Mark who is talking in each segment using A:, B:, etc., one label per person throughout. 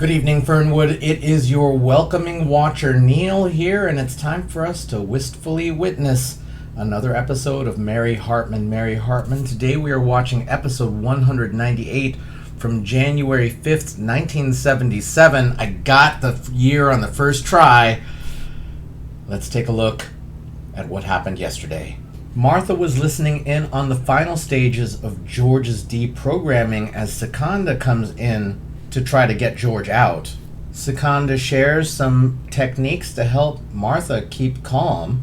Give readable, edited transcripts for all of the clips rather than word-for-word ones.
A: Good evening, Fernwood. It is your welcoming watcher, Neil, here, and it's time for us to wistfully witness another episode of Mary Hartman. Mary Hartman. Today we are watching episode 198 from January 5th, 1977. I got the year on the first try. Let's take a look at what happened yesterday. Martha was listening in on the final stages of George's deprogramming as Secunda comes in to try to get George out. Secunda shares some techniques to help Martha keep calm,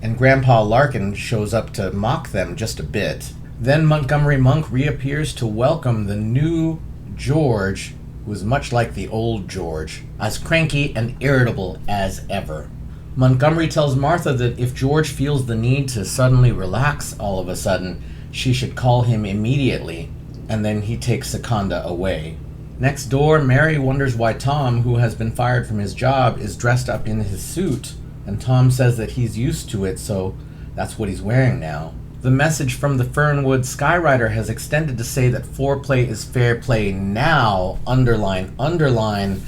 A: and Grandpa Larkin shows up to mock them just a bit. Then Montgomery Monk reappears to welcome the new George, who is much like the old George, as cranky and irritable as ever. Montgomery tells Martha that if George feels the need to suddenly relax all of a sudden, she should call him immediately, and then he takes Secunda away. Next door, Mary wonders why Tom, who has been fired from his job, is dressed up in his suit, and Tom says that he's used to it, so that's what he's wearing now. The message from the Fernwood Skywriter has extended to say that foreplay is fair play now, underline, underline,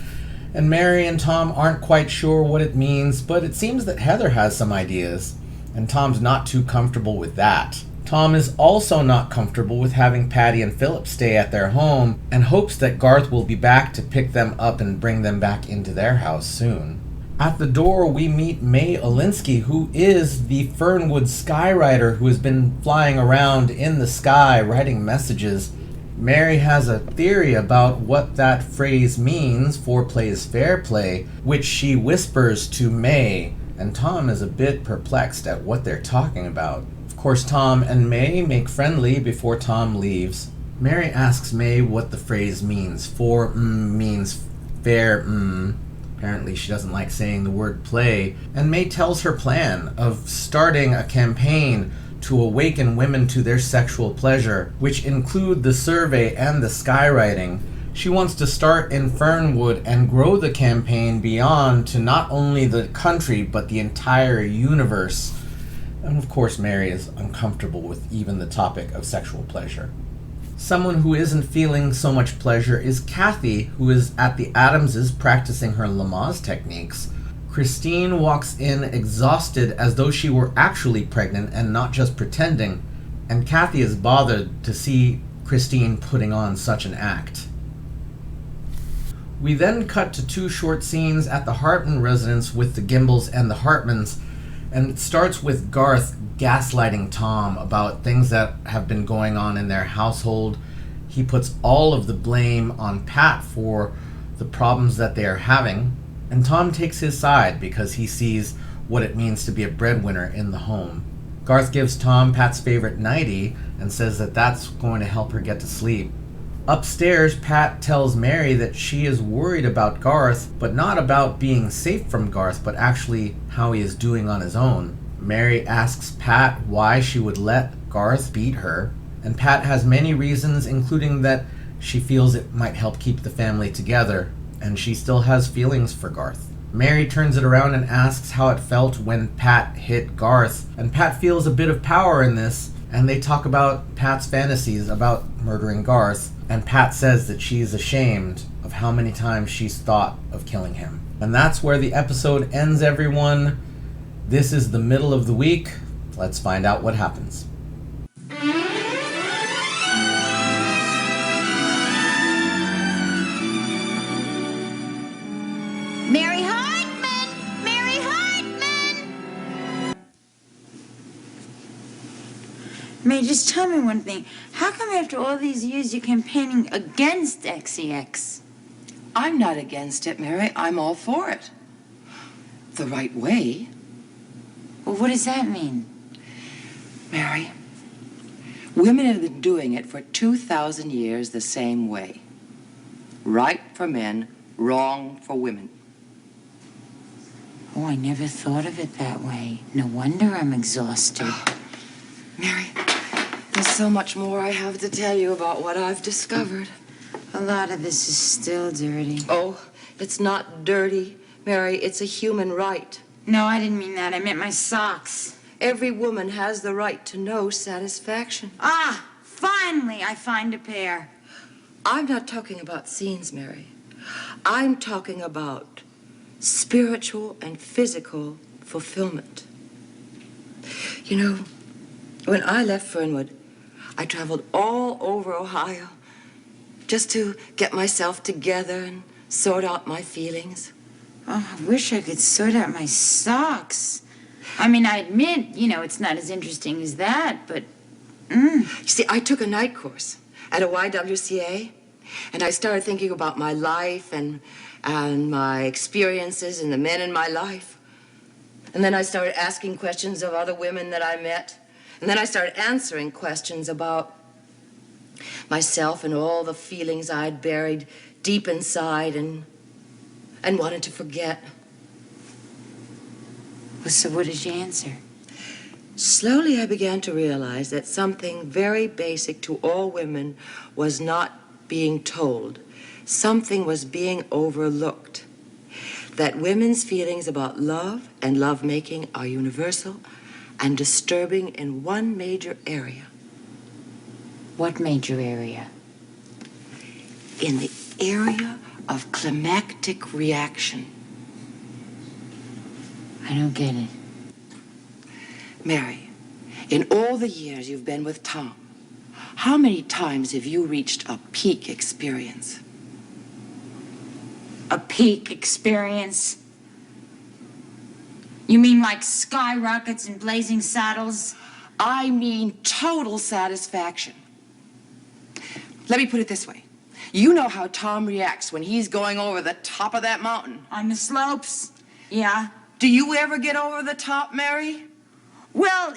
A: and Mary and Tom aren't quite sure what it means, but it seems that Heather has some ideas, and Tom's not too comfortable with that. Tom is also not comfortable with having Patty and Philip stay at their home and hopes that Garth will be back to pick them up and bring them back into their house soon. At the door, we meet May Olinsky, who is the Fernwood Skywriter who has been flying around in the sky writing messages. Mary has a theory about what that phrase means, foreplay is fair play, which she whispers to May, and Tom is a bit perplexed at what they're talking about. Of course, Tom and May make friendly before Tom leaves. Mary asks May what the phrase means. Means fair. Apparently she doesn't like saying the word play. And May tells her plan of starting a campaign to awaken women to their sexual pleasure, which include the survey and the skywriting. She wants to start in Fernwood and grow the campaign beyond to not only the country, but the entire universe. And of course, Mary is uncomfortable with even the topic of sexual pleasure. Someone who isn't feeling so much pleasure is Kathy, who is at the Adamses practicing her Lamaze techniques. Christine walks in exhausted as though she were actually pregnant and not just pretending, and Kathy is bothered to see Christine putting on such an act. We then cut to two short scenes at the Hartman residence with the Gimbels and the Hartmans, and it starts with Garth gaslighting Tom about things that have been going on in their household. He puts all of the blame on Pat for the problems that they are having, and Tom takes his side because he sees what it means to be a breadwinner in the home. Garth gives Tom Pat's favorite nightie and says that that's going to help her get to sleep. Upstairs, Pat tells Mary that she is worried about Garth, but not about being safe from Garth, but actually how he is doing on his own. Mary asks Pat why she would let Garth beat her, and Pat has many reasons, including that she feels it might help keep the family together, and she still has feelings for Garth. Mary turns it around and asks how it felt when Pat hit Garth, and Pat feels a bit of power in this, and they talk about Pat's fantasies about murdering Garth, and Pat says that she's ashamed of how many times she's thought of killing him. And that's where the episode ends, everyone. This is the middle of the week. Let's find out what happens.
B: Mary Hartman! Mary Hartman! May, just tell me one thing. How come after all these years you're campaigning against XEX?
C: I'm not against it, Mary. I'm all for it. The right way.
B: Well, what does that mean?
C: Mary, women have been doing it for 2,000 years the same way. Right for men, wrong for women.
B: Oh, I never thought of it that way. No wonder I'm exhausted.
C: Mary, there's so much more I have to tell you about what I've discovered.
B: A lot of this is still dirty.
C: Oh, it's not dirty, Mary. It's a human right.
B: No, I didn't mean that. I meant my socks.
C: Every woman has the right to know satisfaction.
B: Ah, finally I find a pair.
C: I'm not talking about scenes, Mary. I'm talking about spiritual and physical fulfillment. You know, when I left Fernwood, I traveled all over Ohio just to get myself together and sort out my feelings.
B: Oh, I wish I could sort out my socks. I mean, I admit, it's not as interesting as that, but...
C: You see, I took a night course at a YWCA, and I started thinking about my life and my experiences and the men in my life. And then I started asking questions of other women that I met. And then I started answering questions about myself and all the feelings I'd buried deep inside and wanted to forget.
B: So what did you answer?
C: Slowly I began to realize that something very basic to all women was not being told. Something was being overlooked. That women's feelings about love and lovemaking are universal and disturbing in one major area.
B: What major area?
C: In the area of climactic reaction.
B: I don't get it.
C: Mary, in all the years you've been with Tom, how many times have you reached a peak experience?
B: A peak experience? You mean like skyrockets and blazing saddles?
C: I mean total satisfaction. Let me put it this way. You know how Tom reacts when he's going over the top of that mountain.
B: On the slopes? Yeah.
C: Do you ever get over the top, Mary?
B: Well,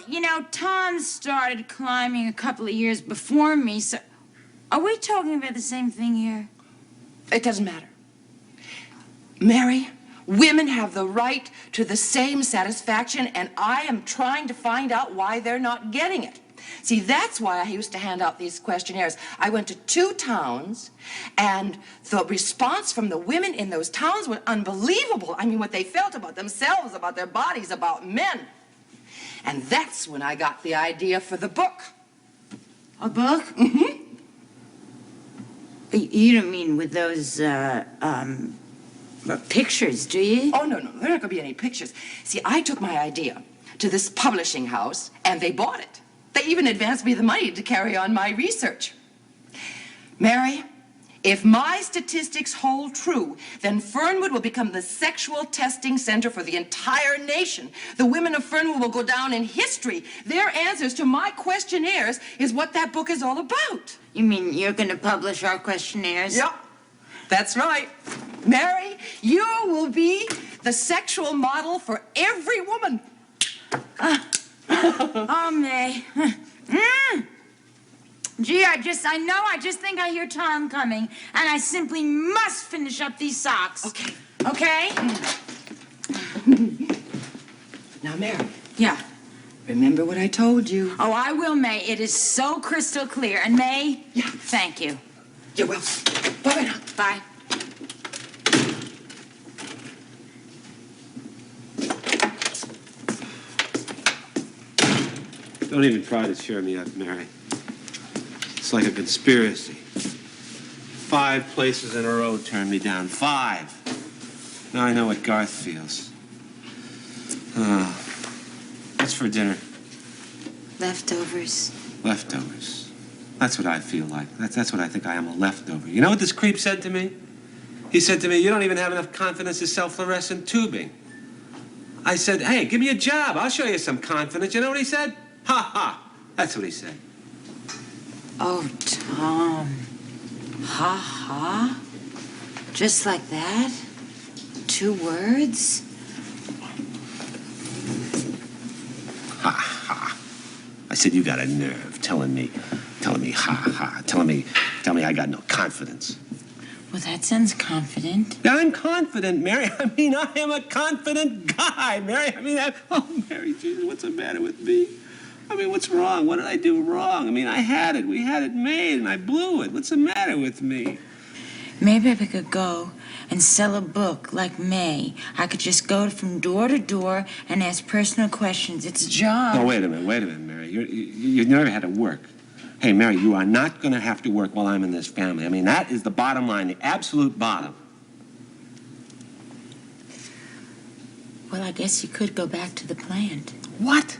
B: Tom started climbing a couple of years before me, so... Are we talking about the same thing here?
C: It doesn't matter. Mary, women have the right to the same satisfaction, and I am trying to find out why they're not getting it. See, that's why I used to hand out these questionnaires. I went to 2 towns, and the response from the women in those towns was unbelievable. I mean, what they felt about themselves, about their bodies, about men. And that's when I got the idea for the book.
B: A book?
C: Mm-hmm.
B: You don't mean with those, pictures, do you?
C: Oh, no, there aren't going to be any pictures. See, I took my idea to this publishing house, and they bought it. They even advanced me the money to carry on my research. Mary, if my statistics hold true, then Fernwood will become the sexual testing center for the entire nation. The women of Fernwood will go down in history. Their answers to my questionnaires is what that book is all about.
B: You mean you're going to publish our questionnaires?
C: Yep, that's right. Mary, you will be the sexual model for every woman.
B: Oh, May. Gee, I just think I hear Tom coming, and I simply must finish up these socks.
C: Okay.
B: Okay?
C: Now, Mary.
B: Yeah.
C: Remember what I told you.
B: Oh, I will, May. It is so crystal clear. And May?
C: Yeah.
B: Thank you.
C: You're welcome. Bye-bye now.
B: Bye.
D: Don't even try to cheer me up, Mary. It's like a conspiracy. 5 places in a row turned me down. 5. Now I know what Garth feels. What's for dinner?
B: Leftovers.
D: Leftovers. That's what I feel like. That's what I think I am, a leftover. You know what this creep said to me? He said to me, you don't even have enough confidence to sell fluorescent tubing. I said, hey, give me a job. I'll show you some confidence. You know what he said? Ha ha. That's what he said.
B: Oh, Tom. Ha ha? Just like that? 2 words?
D: Ha ha. I said, you got a nerve telling me ha ha, telling me I got no confidence.
B: Well, that sounds confident.
D: I'm confident, Mary. I mean, I am a confident guy, Mary. Oh, Mary, Jesus, what's the matter with me? I mean, what's wrong? What did I do wrong? I mean, we had it made, and I blew it. What's the matter with me?
B: Maybe I could go and sell a book like May. I could just go from door to door and ask personal questions. It's a job.
D: Oh, wait a minute, Mary. You never had to work. Hey, Mary, you are not going to have to work while I'm in this family. I mean, that is the bottom line, the absolute bottom.
B: Well, I guess you could go back to the plant.
D: What?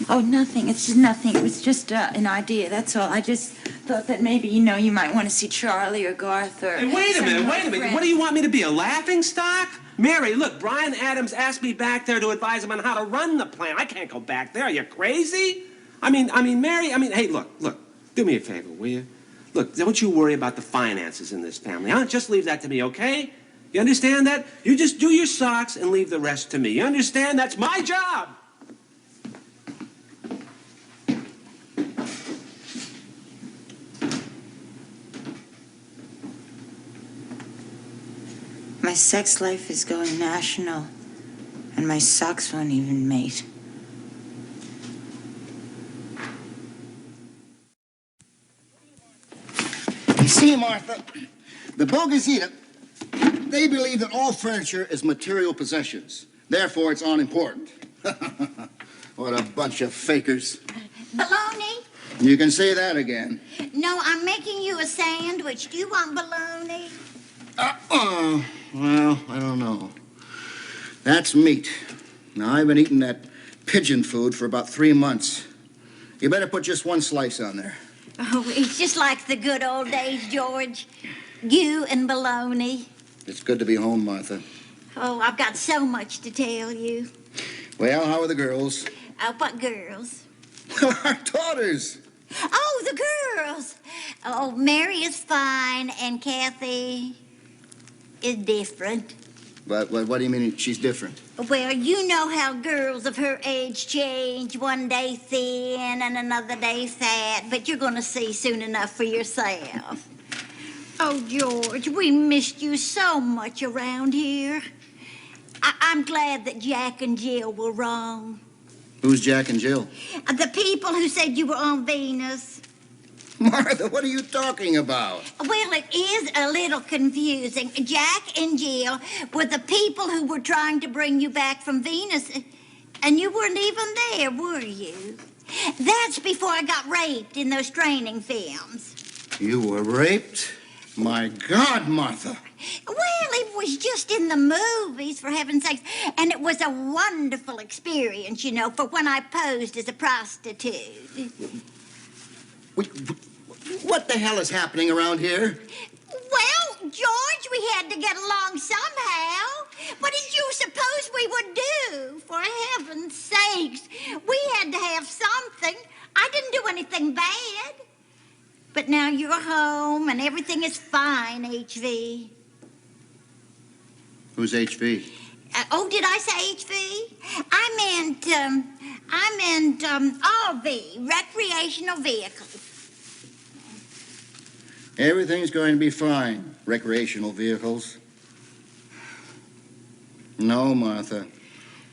B: Oh, nothing. It's just nothing. It was just an idea, that's all. I just thought that maybe, you might want to see Charlie or Garth or...
D: Hey, wait a minute. What do you want me to be, a laughing stock? Mary, look, Brian Adams asked me back there to advise him on how to run the plant. I can't go back there. Are you crazy? I mean, Mary, hey, look, do me a favor, will you? Look, don't you worry about the finances in this family, huh? Just leave that to me, okay? You understand that? You just do your socks and leave the rest to me. You understand? That's my job.
B: My sex life is going national, and my socks won't even mate.
E: You see, Martha, the Bogazita, they believe that all furniture is material possessions. Therefore, it's unimportant. What a bunch of fakers.
F: Bologna?
E: You can say that again.
F: No, I'm making you a sandwich. Do you want bologna?
E: Well, I don't know. That's meat. Now, I've been eating that pigeon food for about 3 months. You better put just one slice on there.
F: Oh, it's just like the good old days, George. You and bologna.
E: It's good to be home, Martha.
F: Oh, I've got so much to tell you.
E: Well, how are the girls?
F: What girls?
E: Our daughters.
F: Oh, the girls. Oh, Mary is fine, and Kathy is different.
E: But what do you mean she's different?
F: Well, you know how girls of her age change. One day thin and another day fat. But you're going to see soon enough for yourself. Oh, George, we missed you so much around here. I'm glad that Jack and Jill were wrong.
E: Who's Jack and Jill?
F: The people who said you were on Venus.
E: Martha, what are you talking about?
F: Well, it is a little confusing. Jack and Jill were the people who were trying to bring you back from Venus, and you weren't even there, were you? That's before I got raped in those training films.
E: You were raped? My God, Martha.
F: Well, it was just in the movies, for heaven's sakes, and it was a wonderful experience, for when I posed as a prostitute.
E: What the hell is happening around here?
F: Well, George, we had to get along somehow. What did you suppose we would do? For heaven's sakes, we had to have something. I didn't do anything bad. But now you're home and everything is fine, HV.
E: Who's HV?
F: Did I say HV? I meant RV, recreational vehicles.
E: Everything's going to be fine. Recreational vehicles. No, Martha.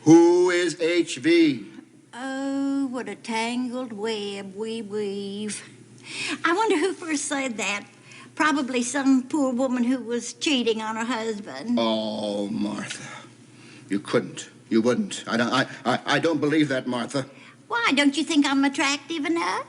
E: Who is HV?
F: Oh, what a tangled web we weave. I wonder who first said that. Probably some poor woman who was cheating on her husband.
E: Oh, Martha. You couldn't. You wouldn't. I don't believe that, Martha.
F: Why, don't you think I'm attractive enough?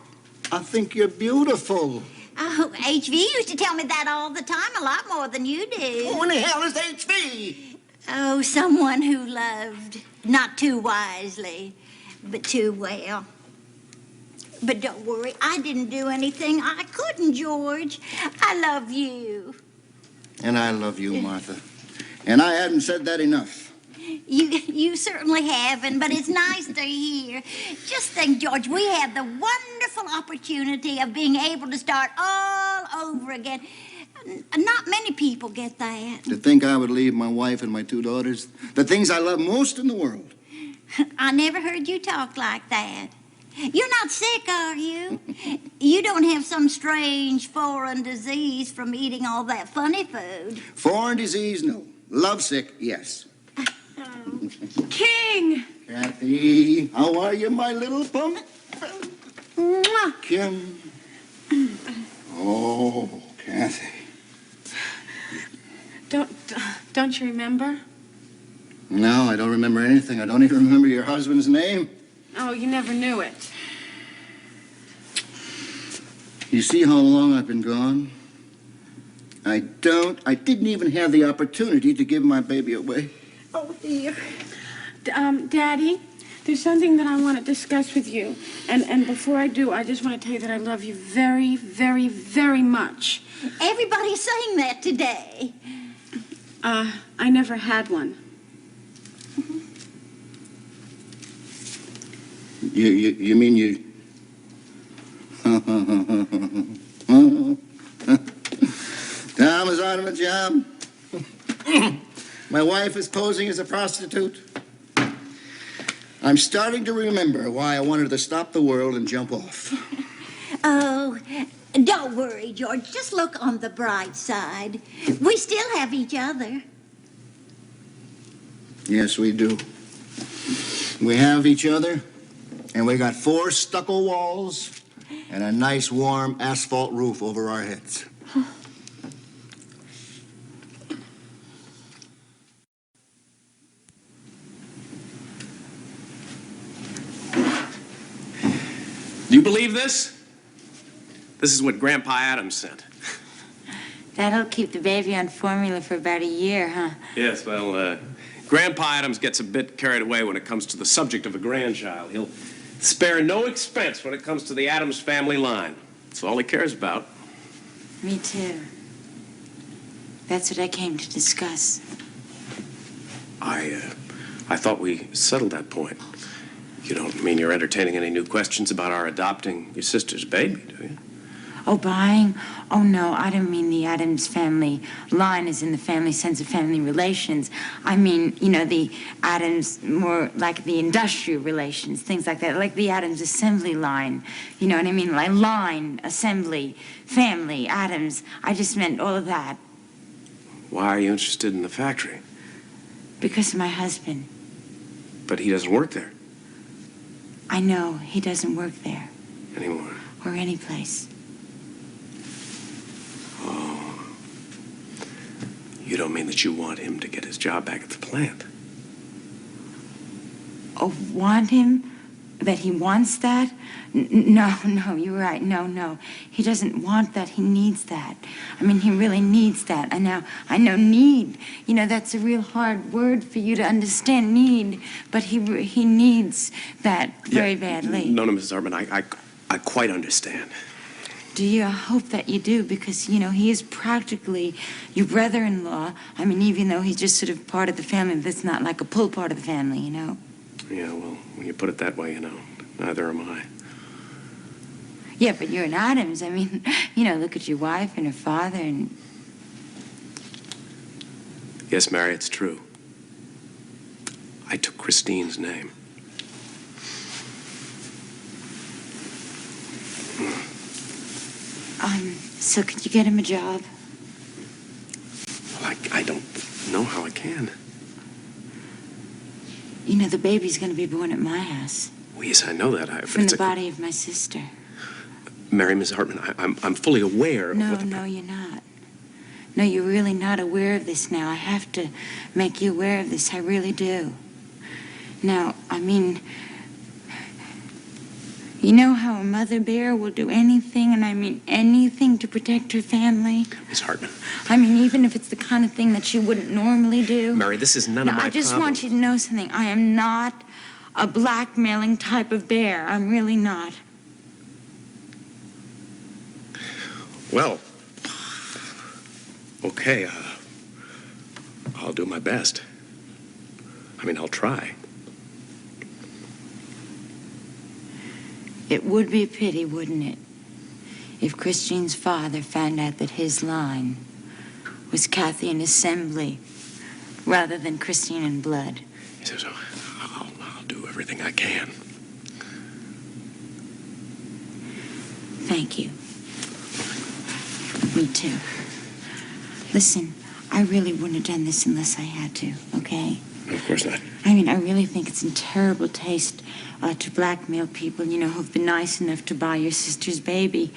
E: I think you're beautiful.
F: Oh, HV used to tell me that all the time, a lot more than you do.
E: Who in the hell is HV?
F: Oh, someone who loved, not too wisely, but too well. But don't worry, I didn't do anything. I couldn't, George. I love you.
E: And I love you, Martha. And I haven't said that enough.
F: You certainly haven't, but it's nice to hear. Just think, George, we had the wonderful opportunity of being able to start all over again. Not many people get that.
E: To think I would leave my wife and my 2 daughters, the things I love most in the world.
F: I never heard you talk like that. You're not sick, are you? You don't have some strange foreign disease from eating all that funny food.
E: Foreign disease, no. Lovesick, yes.
G: King!
E: Kathy, how are you, my little pump?
G: Mwah.
E: Kim. Oh, Kathy.
G: Don't you remember?
E: No, I don't remember anything. I don't even remember your husband's name.
G: Oh, you never knew it.
E: You see how long I've been gone? I didn't even have the opportunity to give my baby away.
G: Oh, dear. Daddy, there's something that I want to discuss with you. And before I do, I just want to tell you that I love you very, very, very much.
F: Everybody's saying that today.
G: I never had one.
E: You mean you... Tom is out of a job. My wife is posing as a prostitute. I'm starting to remember why I wanted to stop the world and jump off.
F: Oh, don't worry, George. Just look on the bright side. We still have each other.
E: Yes, we do. We have each other, and we got 4 stucco walls and a nice warm asphalt roof over our heads.
D: Do you believe this? This is what Grandpa Adams sent.
B: That'll keep the baby on formula for about a year, huh?
D: Yes, well, Grandpa Adams gets a bit carried away when it comes to the subject of a grandchild. He'll spare no expense when it comes to the Adams family line. That's all he cares about.
B: Me too. That's what I came to discuss.
D: I thought we settled that point. You don't mean you're entertaining any new questions about our adopting your sister's baby, do you?
B: Oh, buying? Oh, no, I don't mean the Adams family line is in the family sense of family relations. I mean, you know, the Adams, more like the industrial relations, things like that, like the Adams assembly line. You know what I mean? Like line, assembly, family, Adams. I just meant all of that.
D: Why are you interested in the factory?
B: Because of my husband.
D: But he doesn't work there
B: I know he doesn't work there
D: anymore.
B: or any place.
D: Oh. You don't mean that you want him to get his job back at the plant?
B: Oh, want him? That he wants that? No, you're right. No. He doesn't want that. He needs that. I mean, he really needs that. I know need. You know, that's a real hard word for you to understand, need. But he needs that very badly.
D: No, Mrs. Hartman, I quite understand.
B: Do you? I hope that you do, because, you know, he is practically your brother-in-law. I mean, even though he's just sort of part of the family, that's not like a pull part of the family, you know?
D: Yeah, well, when you put it that way, you know, neither am I.
B: Yeah, but you're an Adams. I mean, you know, look at your wife and her father and...
D: Yes, Mary, it's true. I took Christine's name.
B: So could you get him a job?
D: Well, I don't know how I can.
B: You know, the baby's going to be born at my house.
D: Well, yes, I know that.
B: From the body of my sister.
D: Mary, Miss Hartman, I'm fully aware of what the...
B: No, you're not. No, you're really not aware of this now. I have to make you aware of this. I really do. Now, I mean, you know how a mother bear will do anything, and I mean anything, to protect her family?
D: Miss Hartman.
B: I mean, even if it's the kind of thing that she wouldn't normally do.
D: Mary, this is none of my
B: I just
D: problem.
B: want you to know something. I am not a blackmailing type of bear. I'm really not.
D: Well, okay, I'll do my best. I mean, I'll try.
B: It would be a pity, wouldn't it, if Christine's father found out that his line was Kathy in assembly rather than Christine in blood.
D: So I'll do everything I can.
B: Thank you. Me too. Listen, I really wouldn't have done this unless I had to, okay?
D: No, of course not.
B: I mean, I really think it's in terrible taste to blackmail people, you know, who've been nice enough to buy your sister's baby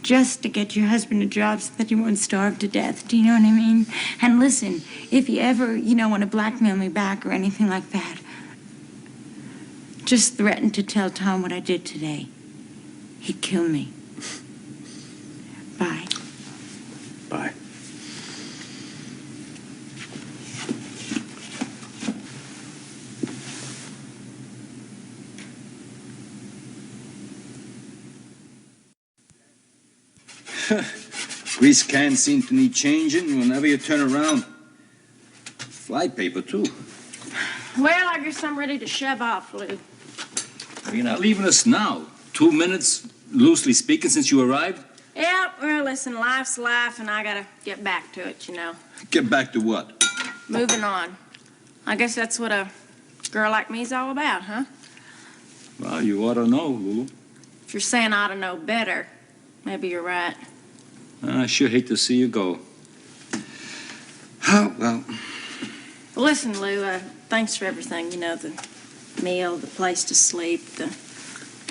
B: just to get your husband a job so that he won't starve to death. Do you know what I mean? And listen, if you ever, you know, want to blackmail me back or anything like that, just threaten to tell Tom what I did today. He'd kill me. Bye.
D: Bye.
H: Grease cans seem to need changing whenever you turn around. Fly paper, too.
G: Well, I guess I'm ready to shove off, Lou.
H: You're not leaving us now. 2 minutes, loosely speaking, since you arrived?
G: Yeah, well, listen, life's life, and I gotta get back to it, you know.
H: Get back to what?
G: Moving on. I guess that's what a girl like me's all about, huh?
H: Well, you ought to know, Lou.
G: If you're saying I ought to know better, maybe you're right.
H: I sure hate to see you go. Oh, well.
G: Well, listen, Lou, thanks for everything. You know, the meal, the place to sleep, the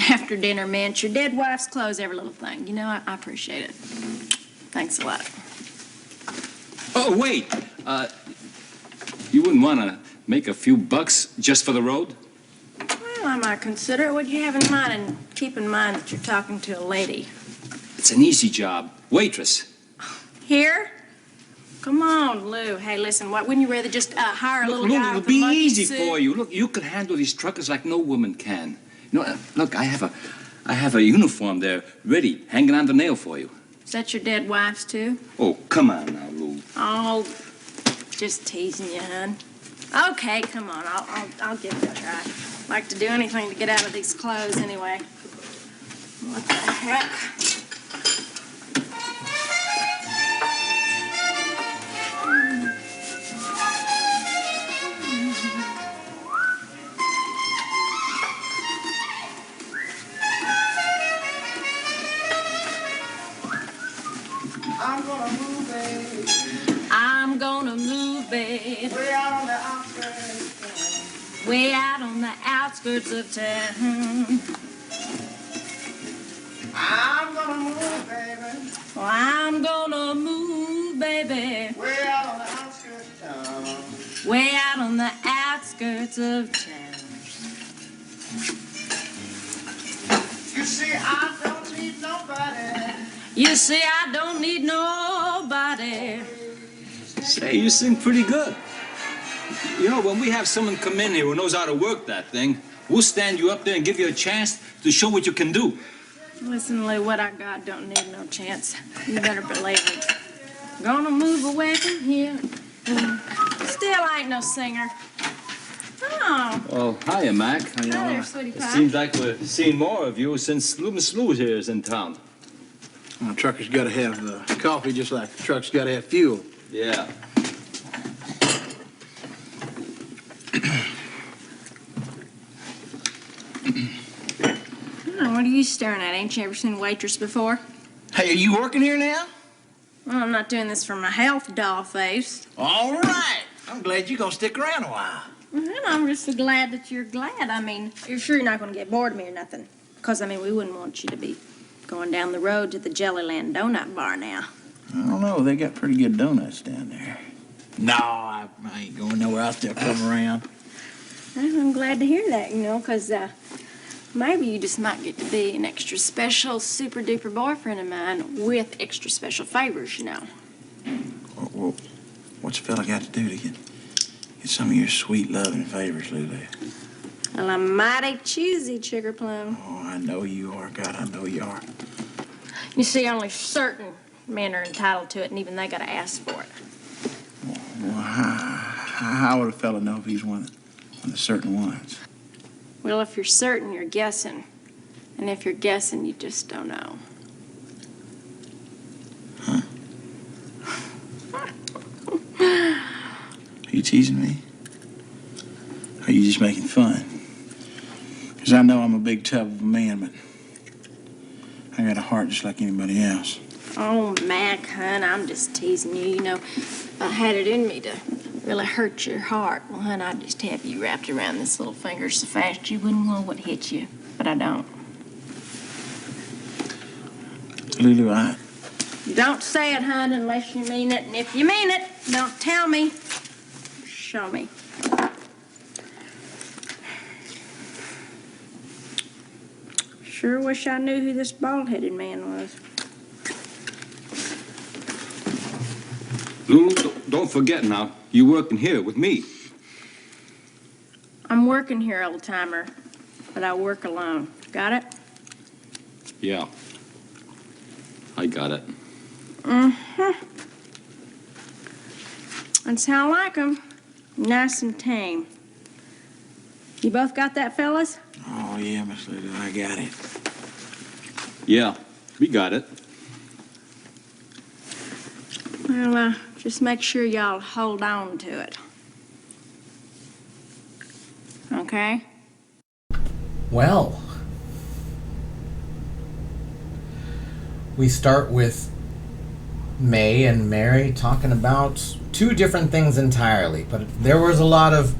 G: after-dinner mints, your dead wife's clothes, every little thing. You know, I appreciate it. Thanks a lot.
H: Oh, wait. You wouldn't want to make a few bucks just for the road?
G: Well, I might consider it. What you have in mind, and keep in mind that you're talking to a lady.
H: It's an easy job. Waitress.
G: Here? Come on, Lou. Hey, listen, what, wouldn't you rather just hire a little
H: Look,
G: guy
H: it'll
G: with a
H: be
G: monkey
H: easy
G: suit?
H: for you. Look, you could handle these truckers like no woman can. You know, look, I have a uniform there ready, hanging on the nail for you.
G: Is that your dead wife's, too?
H: Oh, come on now, Lou.
G: Oh, just teasing you, hon. Okay, come on. I'll give it a try. Like to do anything to get out of these clothes anyway. What the heck? I'm gonna move, babe. Way out on the outskirts. Way out on the outskirts of town. I'm gonna move, baby. Oh, I'm gonna move, baby. Way out on the outskirts of town. Way out on the outskirts of town. You see, I don't need nobody. You see, I don't need nobody.
H: Say, you sing pretty good. You know, when we have someone come in here who knows how to work that thing, we'll stand you up there and give you a chance to show what you can do.
G: Listen, Lou, what I got don't need no chance. You better believe it. Gonna move away from here. Still, I ain't no singer. Oh.
H: Well, hiya, Mac.
G: Hi there, sweetie
H: It
G: pie.
H: seems like we're seeing more of you since Miss Lou here is in town.
I: Well, truckers got to have coffee just like the trucks got to have fuel.
H: Yeah.
G: Oh, what are you staring at? Ain't you ever seen a waitress before?
I: Hey, are you working here now?
G: Well, I'm not doing this for my health, doll face.
I: All right. I'm glad you're going to stick around a while.
G: Well, I'm just so glad that you're glad. I mean, you're sure you're not going to get bored of me or nothing. Because, I mean, we wouldn't want you to be going down the road to the Jellyland Donut Bar now.
I: I don't know. They got pretty good donuts down there. No, I ain't going nowhere. I'll still come around.
G: Well, I'm glad to hear that, you know, because maybe you just might get to be an extra special, super duper boyfriend of mine with extra special favors, you know.
I: Well, what's a fella got to do to get some of your sweet loving favors, Lulu?
G: Well, I'm mighty choosy, Sugar Plum.
I: Oh, I know you are. God, I know you are.
G: You see, only certain men are entitled to it, and even they got to ask for it.
I: Well, how would a fella know if he's one of the certain ones?
G: Well, if you're certain, you're guessing. And if you're guessing, you just don't know.
I: Huh? Are you teasing me? Or are you just making fun? Because I know I'm a big tub of a man, but I got a heart just like anybody else.
G: Oh, Mac, hun, I'm just teasing you. You know, if I had it in me to really hurt your heart, well, hun, I'd just have you wrapped around this little finger so fast you wouldn't know what hit you. But I don't.
I: Lulu, I...
G: Don't say it, hun, unless you mean it. And if you mean it, don't tell me. Show me. Sure wish I knew who this bald-headed man was.
H: Lulu, don't forget now, you're working here with me.
G: I'm working here, old-timer, but I work alone. Got it?
H: Yeah. I got it.
G: That's how I like 'em. Nice and tame. You both got that, fellas?
I: Oh, yeah, Miss Lulu, I got it.
H: Yeah, we got it.
G: Well, just make sure y'all hold on to it. Okay?
A: Well, we start with May and Mary talking about two different things entirely, but there was a lot of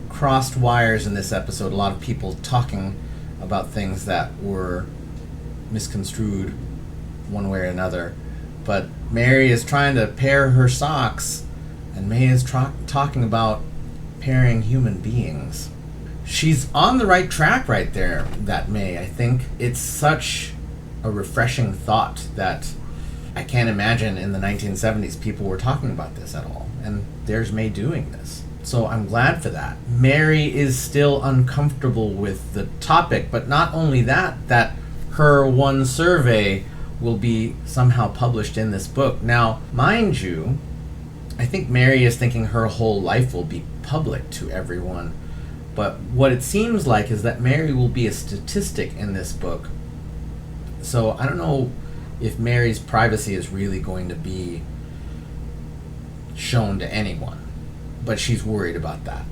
A: crossed wires in this episode, a lot of people talking about things that were misconstrued one way or another. But Mary is trying to pair her socks, and May is talking about pairing human beings. She's on the right track right there, that May. I think it's such a refreshing thought that I can't imagine in the 1970s people were talking about this at all. And there's May doing this. So I'm glad for that. Mary is still uncomfortable with the topic, but not only that, that her one survey will be somehow published in this book. Now, mind you, I think Mary is thinking her whole life will be public to everyone. But what it seems like is that Mary will be a statistic in this book. So I don't know if Mary's privacy is really going to be shown to anyone. But she's worried about that.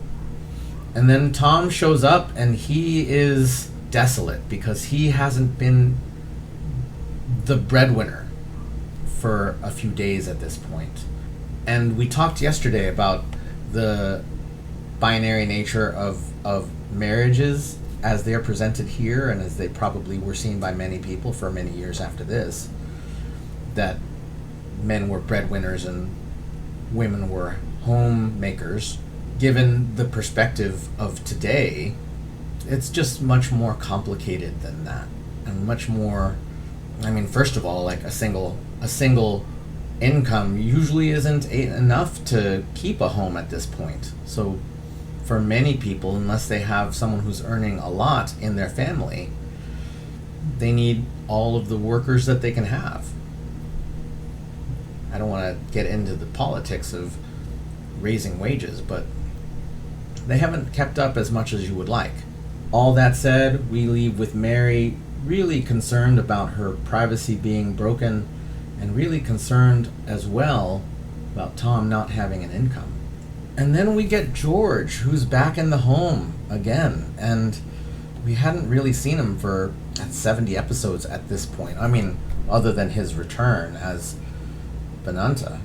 A: And then Tom shows up and he is desolate because he hasn't been the breadwinner for a few days at this point. And we talked yesterday about the binary nature of marriages as they're presented here and as they probably were seen by many people for many years after this, that men were breadwinners and women were homemakers. Given the perspective of today, it's just much more complicated than that, and much more. I mean, first of all, like a single income usually isn't enough to keep a home at this point. So for many people, unless they have someone who's earning a lot in their family, they need all of the workers that they can have. I don't want to get into the politics of raising wages, but they haven't kept up as much as you would like. All that said, we leave with Mary really concerned about her privacy being broken, and really concerned as well about Tom not having an income. And then we get George, who's back in the home again, and we hadn't really seen him for 70 episodes at this point. I mean, other than his return as Benanta.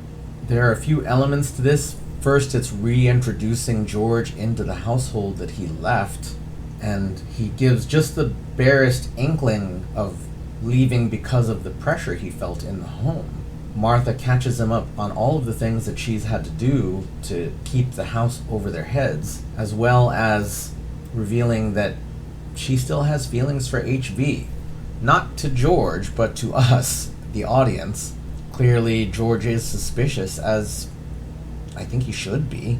A: There are a few elements to this. First, it's reintroducing George into the household that he left, and he gives just the barest inkling of leaving because of the pressure he felt in the home. Martha catches him up on all of the things that she's had to do to keep the house over their heads, as well as revealing that she still has feelings for HV. Not to George, but to us, the audience. Clearly, George is suspicious, as I think he should be.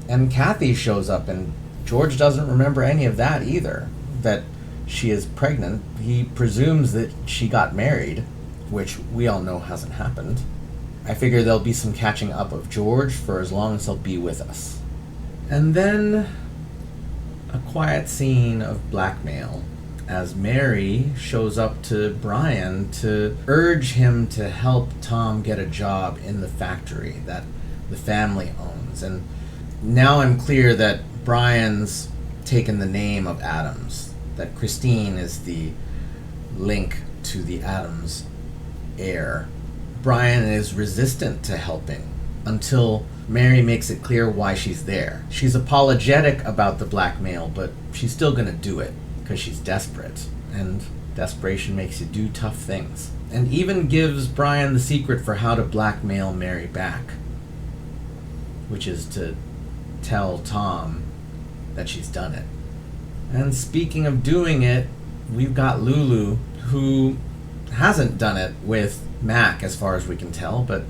A: And Kathy shows up, and George doesn't remember any of that either, that she is pregnant. He presumes that she got married, which we all know hasn't happened. I figure there'll be some catching up of George for as long as he'll be with us. And then a quiet scene of blackmail as Mary shows up to Brian to urge him to help Tom get a job in the factory that the family owns. And now I'm clear that Brian's taken the name of Adams, that Christine is the link to the Adams heir. Brian is resistant to helping until Mary makes it clear why she's there. She's apologetic about the blackmail, but she's still gonna do it because she's desperate, and desperation makes you do tough things. And even gives Brian the secret for how to blackmail Mary back, which is to tell Tom that she's done it. And speaking of doing it, we've got Lulu, who hasn't done it with Mac as far as we can tell, but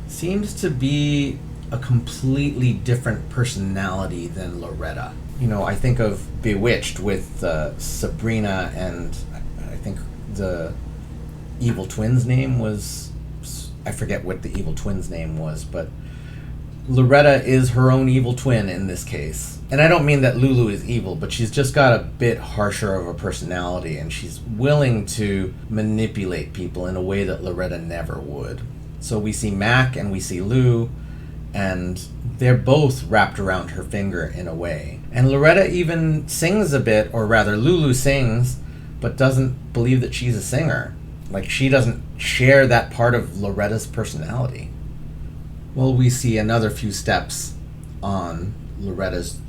A: seems to be a completely different personality than Loretta. You know, I think of Bewitched with Sabrina, and I think the evil twin's name was I forget what the evil twin's name was, but Loretta is her own evil twin in this case. And I don't mean that Lulu is evil, but she's just got a bit harsher of a personality, and she's willing to manipulate people in a way that Loretta never would. So we see Mac and we see Lou, and they're both wrapped around her finger in a way. And Loretta even sings a bit, or rather Lulu sings, but doesn't believe that she's a singer. Like, she doesn't share that part of Loretta's personality. Well, we see another few steps on Loretta's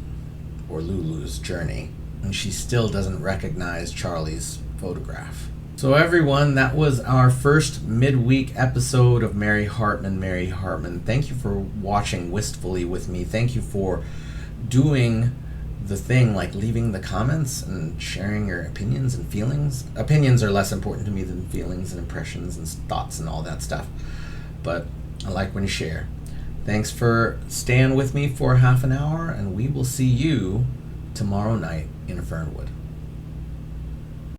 A: or Lulu's journey, and she still doesn't recognize Charlie's photograph. So everyone, that was our first midweek episode of Mary Hartman, Mary Hartman. Thank you for watching wistfully with me. Thank you for doing the thing like leaving the comments and sharing your opinions and feelings. Opinions are less important to me than feelings and impressions and thoughts and all that stuff. But I like when you share. Thanks for staying with me for half an hour, and we will see you tomorrow night in Fernwood.